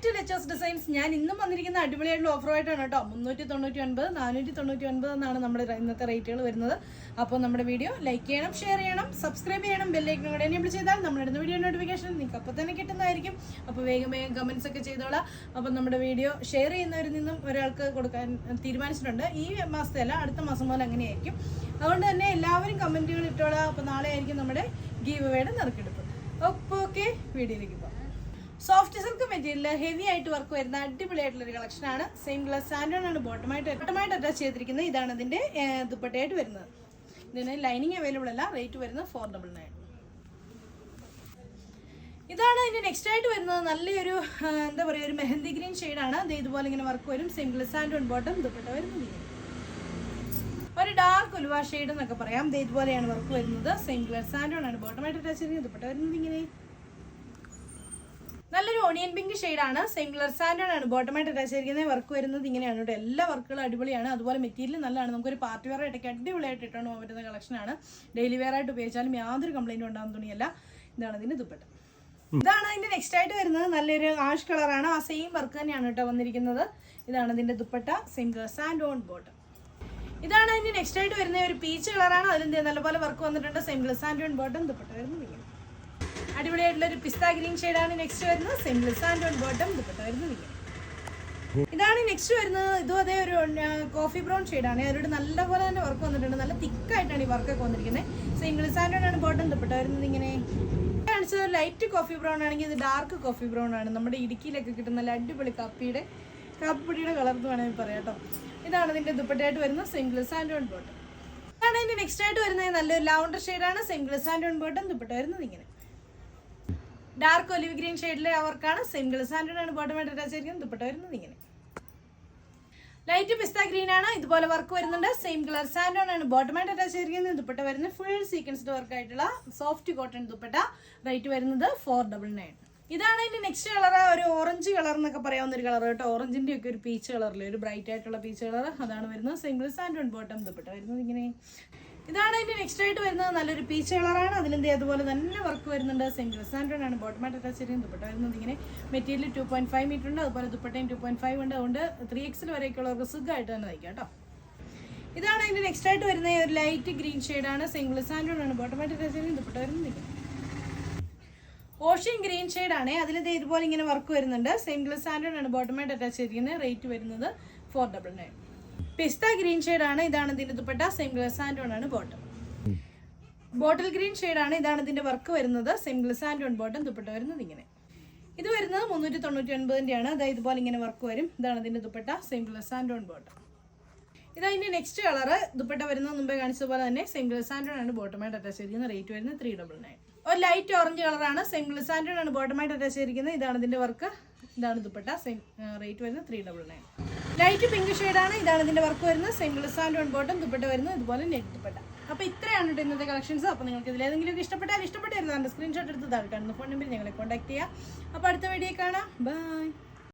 Back to ലെച്ചേഴ്സ് designs. ഞാൻ ഇന്നും വന്നിരിക്കുന്ന അടിപൊളിയായിട്ടുള്ള ഓഫറുമായിട്ടാണ് കേട്ടോ. 399, 499 എന്നാണ് നമ്മുടെ ഇന്നത്തെ റേറ്റുകൾ വരുന്നത്. അപ്പോൾ നമ്മുടെ വീഡിയോ ലൈക്ക് ചെയ്യണം, ഷെയർ ചെയ്യണം, സബ്സ്ക്രൈബ് ചെയ്യണം, ബെല്ലൈക്കൺ കൂടെ എനേബിൾ ചെയ്താൽ നമ്മളിടുന്ന വീഡിയോ നോട്ടിഫിക്കേഷൻ നിങ്ങൾക്ക് അപ്പോൾ തന്നെ കിട്ടുന്നതായിരിക്കും. അപ്പോൾ വേഗം കമൻസ് ഒക്കെ ചെയ്തോളാം. അപ്പോൾ നമ്മുടെ വീഡിയോ ഷെയർ ചെയ്യുന്നവരിൽ നിന്നും ഒരാൾക്ക് കൊടുക്കാൻ തീരുമാനിച്ചിട്ടുണ്ട്. ഈ മാസത്തെ അല്ല, അടുത്ത മാസം പോലെ അങ്ങനെയായിരിക്കും. അതുകൊണ്ട് തന്നെ എല്ലാവരും കമൻറ്റുകൾ ഇട്ടോളാം. അപ്പോൾ നാളെ ആയിരിക്കും നമ്മുടെ ഗീവ് അവേയുടെ നറുക്കെടുപ്പ്. അപ്പോൾ ഓക്കെ, വീഡിയോയിലേക്ക് പോകാം. സോഫ്റ്റ് സിൽക്ക് മെറ്റീരിയൽ ഹെവി ആയിട്ട് വർക്ക് വരുന്ന അടിപൊളിയായിട്ടുള്ള ഒരു കളക്ഷനാണ്. സെയിം ഗ്ലാസ് സാൻഡോൺ ആണ് ബോട്ടമായിട്ട് അറ്റാച്ച് ചെയ്തിരിക്കുന്നത്. ഇതാണ് ഇതിന്റെ ദുപ്പട്ടയായിട്ട് വരുന്നത്. ഇതിന് ലൈനിങ് അവൈലബിൾ അല്ല. റേറ്റ് വരുന്നത് 499. ഇതാണ് ഇതിന്റെ നെക്സ്റ്റ് ആയിട്ട് വരുന്നത്. നല്ലൊരു എന്താ പറയുക, ഒരു മെഹന്തി ഗ്രീൻ ഷെയ്ഡാണ്. അത് ഇതുപോലെ ഇങ്ങനെ വർക്ക് വരും. സെയിം ഗ്ലാസ് സാൻഡോൺ ബോട്ടം, ദുപ്പട്ട വരുന്നത് ഒരു ഡാർക്ക് ഉലുവ ഷെയ്ഡ് എന്നൊക്കെ പറയാം. ഇതുപോലെയാണ് വർക്ക് വരുന്നത്. സെയിം ഗ്ലാസ് സാൻഡോൺ ആണ് ബോട്ടമായിട്ട് അറ്റാച്ച് ചെയ്തിരിക്കുന്നത്. ദുപ്പട്ട വരുന്നത് ഇങ്ങനെ നല്ലൊരു ഓണിയൻ പിങ്ക് ഷെയ്ഡാണ്. സെയിം കളർ സാൻഡോൺ ആണ് ബോട്ടമായിട്ട് അറ്റാച്ച് ചെയ്തിരിക്കുന്നത്. വർക്ക് വരുന്നത് ഇങ്ങനെയാണ് കേട്ടോ. എല്ലാ വർക്കുകളും അടിപൊളിയാണ്. അതുപോലെ മെറ്റീരിയൽ നല്ലതാണ്. നമുക്കൊരു പാർട്ടി വെയർ ആയിട്ടൊക്കെ അടിപൊളിയായിട്ട് ഇട്ടുകൊണ്ട് പോകാൻ പറ്റുന്ന കളക്ഷനാണ്. ഡെയിലി വെയർ ആയിട്ട് ഉപയോഗിച്ചാലും യാതൊരു കംപ്ലൈൻറ്റും ഉണ്ടാകുന്ന തുണിയല്ല. ഇതാണ് ഇതിന്റെ ദുപ്പട്ട. ഇതാണ് അതിന്റെ നെക്സ്റ്റ് ആയിട്ട് വരുന്നത്. നല്ലൊരു ആഷ് കളറാണ്. ആ സെയിം വർക്ക് തന്നെയാണ് കേട്ടോ വന്നിരിക്കുന്നത്. ഇതാണ് ഇതിന്റെ ദുപ്പട്ട. സെയിം കളർ സാൻഡോൺ ബോട്ടം. ഇതാണ് അതിന്റെ നെക്സ്റ്റ് ആയിട്ട് വരുന്ന ഒരു പീച്ച് കളറാണ്. അതിൽ നല്ലപോലെ വർക്ക് വന്നിട്ടുണ്ട്. സെയിം കളർ സാൻഡോൺ ബോട്ടം, ദുപ്പട്ട വരുന്നത് ഇങ്ങനെ അടിപൊളിയായിട്ടുള്ള ഒരു പിസ്ത ഗ്രീൻ ഷെയ്ഡാണ് നെക്സ്റ്റ് വരുന്നത്. സിംഗിൾ സാൻഡോൺ ബോട്ടം, ദുപ്പട്ട വരുന്നത് ഇങ്ങനെ. ഇതാണ് നെക്സ്റ്റ് വരുന്നത്. ഇതും അതേ ഒരു കോഫി ബ്രൗൺ ഷെയ്ഡാണ്. അതിലൂടെ നല്ലപോലെ തന്നെ വർക്ക് വന്നിട്ടുണ്ട്. നല്ല തിക്കായിട്ടാണ് ഈ വർക്കൊക്കെ വന്നിരിക്കുന്നത്. സിംഗിൾ സാൻഡോൺ ആണ് ബോട്ടം, ദുപ്പട്ട വരുന്നത് ഇങ്ങനെ. കാണിച്ചത് ലൈറ്റ് കോഫി ബ്രൗൺ ആണെങ്കിൽ ഇത് ഡാർക്ക് കോഫി ബ്രൗൺ ആണ്. നമ്മുടെ ഇടുക്കിയിലൊക്കെ കിട്ടുന്ന നല്ല അടിപൊളി കാപ്പിപ്പൊടിയുടെ കളർ എന്ന് വേണമെങ്കിൽ പറയാം കേട്ടോ. ഇതാണ് ഇതിന്റെ ദുപ്പട്ടയായിട്ട് വരുന്നത്. സിംഗിൾ സാൻഡോൺ ബോട്ടം. ഇതാണ് ഇതിന്റെ നെക്സ്റ്റ് ആയിട്ട് വരുന്നത്. നല്ലൊരു ലാവണ്ടർ ഷെയ്ഡാണ്. സിംഗിൾ സാൻഡോൺ ബോട്ടം, ദുപ്പട്ട വരുന്നത് ഇങ്ങനെ. ഡാർക്ക് ഒലിവ് ഗ്രീൻ ഷെയ്ഡിലെ അവർക്കാണ്. സിംഗിൾ സാൻഡോൺ ആണ് ബോട്ടമായിട്ട് അറ്റാച്ച് ചെയ്തിരിക്കുന്നത്. ദുപ്പട്ട വരുന്നത് ഇങ്ങനെ. ലൈറ്റ് പിസ്ത ഗ്രീൻ ആണ്. ഇതുപോലെ വർക്ക് വരുന്നുണ്ട്. സെയിം കളർ സാൻഡോൺ ആണ് ബോട്ടമായിട്ട് അറ്റാച്ച് ചെയ്തിരിക്കുന്നത്. ദുപ്പട്ട വരുന്നത് ഫുൾ സീക്വൻസ്ഡ് വർക്ക് ആയിട്ടുള്ള സോഫ്റ്റ് കോട്ടൺ ദുപ്പട്ട. റേറ്റ് വരുന്നത് 499. ഇതാണ് ഇതിന്റെ നെക്സ്റ്റ് കളർ. ഒരു ഓറഞ്ച് കളർ എന്നൊക്കെ പറയാവുന്ന ഒരു കളർ കേട്ടോ. ഓറഞ്ചിന്റെ ഒക്കെ ഒരു പീച്ച് കളറിൽ ഒരു ബ്രൈറ്റ് ആയിട്ടുള്ള പീച്ച് കളർ അതാണ് വരുന്നത്. സിംഗിൾ സാൻഡോൺ ബോട്ടം, ദുപ്പട്ട വരുന്നത് ഇങ്ങനെ. ഇതാണ് ഇതിന്റെ നെക്സ്റ്റ് ആയിട്ട് വരുന്നത്. നല്ലൊരു പീച്ച് കളറാണ്. അതിലെന്ത് അതുപോലെ തന്നെ വർക്ക് വരുന്നുണ്ട്. സിംഗിൾ സാൻഡോൺ ആണ് ബോട്ടമായിട്ട് അറ്റാച്ച് ചെയ്തിരിക്കുന്നത്. ദുപ്പട്ട വരുന്നത് ഇങ്ങനെ. മെറ്റീരിയൽ 2.5 മീറ്റർ ഉണ്ട്. അതുപോലെ ദുപ്പട്ടയും 2.5 ഉണ്ട്. അതുകൊണ്ട് 3XL വരെയൊക്കെയുള്ളവർക്ക് സുഖമായിട്ട് തന്നെ തയ്ക്കാം കേട്ടോ. ഇതാണ് അതിന്റെ നെക്സ്റ്റ് ആയിട്ട് വരുന്നത്. ഒരു ലൈറ്റ് ഗ്രീൻ ഷെയ്ഡാണ്. സിംഗിൾ സാൻഡോൺ ആണ് ബോട്ടമായിട്ട് അറ്റാച്ച് ചെയ്തിരിക്കുന്നത്. ദുപ്പട്ട വരുന്നത് ഇങ്ങനെ. ഓഷ്യൻ ഗ്രീൻ ഷെയ്ഡാണ്. അതിലെന്ത് ഇതുപോലെ ഇങ്ങനെ വർക്ക് വരുന്നുണ്ട്. സിംഗിൾ സാൻഡോൺ ആണ് ബോട്ടമായിട്ട് അറ്റാച്ച് ചെയ്തിരിക്കുന്നത്. റേറ്റ് വരുന്നത് 499. പിസ്ത ഗ്രീൻ ഷെയ്ഡാണ്. ഇതാണ് ഇതിന്റെ ദുപ്പട്ട. സെയിം കളർ സാൻഡോൺ ആണ് ബോട്ടം. ബോട്ടിൽ ഗ്രീൻ ഷെയ്ഡാണ്. ഇതാണ് ഇതിന്റെ വർക്ക് വരുന്നത്. സെയിം കളർ സാൻഡോൺ ബോട്ടം, ദുപ്പട്ട വരുന്നത് ഇങ്ങനെ. ഇത് വരുന്നത് 399 ആണ്. അതായത് ഇതുപോലെ ഇങ്ങനെ വർക്ക് വരും. ഇതാണ് ഇതിന്റെ ദുപ്പട്ട. സെയിം കളർ സാൻഡോൺ ബോട്ടം. ഇതതിന്റെ നെക്സ്റ്റ് കളർ. ദുപ്പട്ട വരുന്നത് മുമ്പേ കാണിച്ചതുപോലെ തന്നെ സെയിം കളർ സാൻഡോൺ ആണ് ബോട്ടമായിട്ട് അറ്റാച്ച് ചെയ്തിരിക്കുന്നത്. റേറ്റ് വരുന്നത് 399. ഒരു ലൈറ്റ് ഓറഞ്ച് കളറാണ്. സെയിം കളർ സാൻഡോൺ ആണ് ബോട്ടമായിട്ട് അറ്റാച്ച് ചെയ്തിരിക്കുന്നത്. ഇതാണ് ഇതിന്റെ വർക്ക്. ഇതാണ് ദുപ്പട്ട. സെയിം റേറ്റ് വരുന്നത് 399. ലൈറ്റ് പിങ്ക് ഷെയ്ഡാണ്. ഇതാണ് ഇതിന്റെ വർക്ക് വരുന്നത്. സെയിം കളർ സാൻഡോൺ ബോട്ടം, ദുപ്പട്ട വരുന്നത് ഇതുപോലെ നെറ്റ് ദുപ്പട്ട. അപ്പോൾ ഇത്രയാണ് കേട്ടോ ഇന്നത്തെ കളക്ഷൻസ്. അപ്പോൾ നിങ്ങൾക്ക് ഇതിലേതെങ്കിലും ഇഷ്ടപ്പെട്ടാൽ ഇഷ്ടപ്പെട്ടിരുന്നു സ്ക്രീൻഷോട്ട് എടുത്ത് താഴെ കാണുന്ന ഫോൺ നമ്പറിൽ ഞങ്ങളെ കോൺടാക്ട് ചെയ്യുക. അപ്പോൾ അടുത്ത വീഡിയോ കാണാം. ബൈ.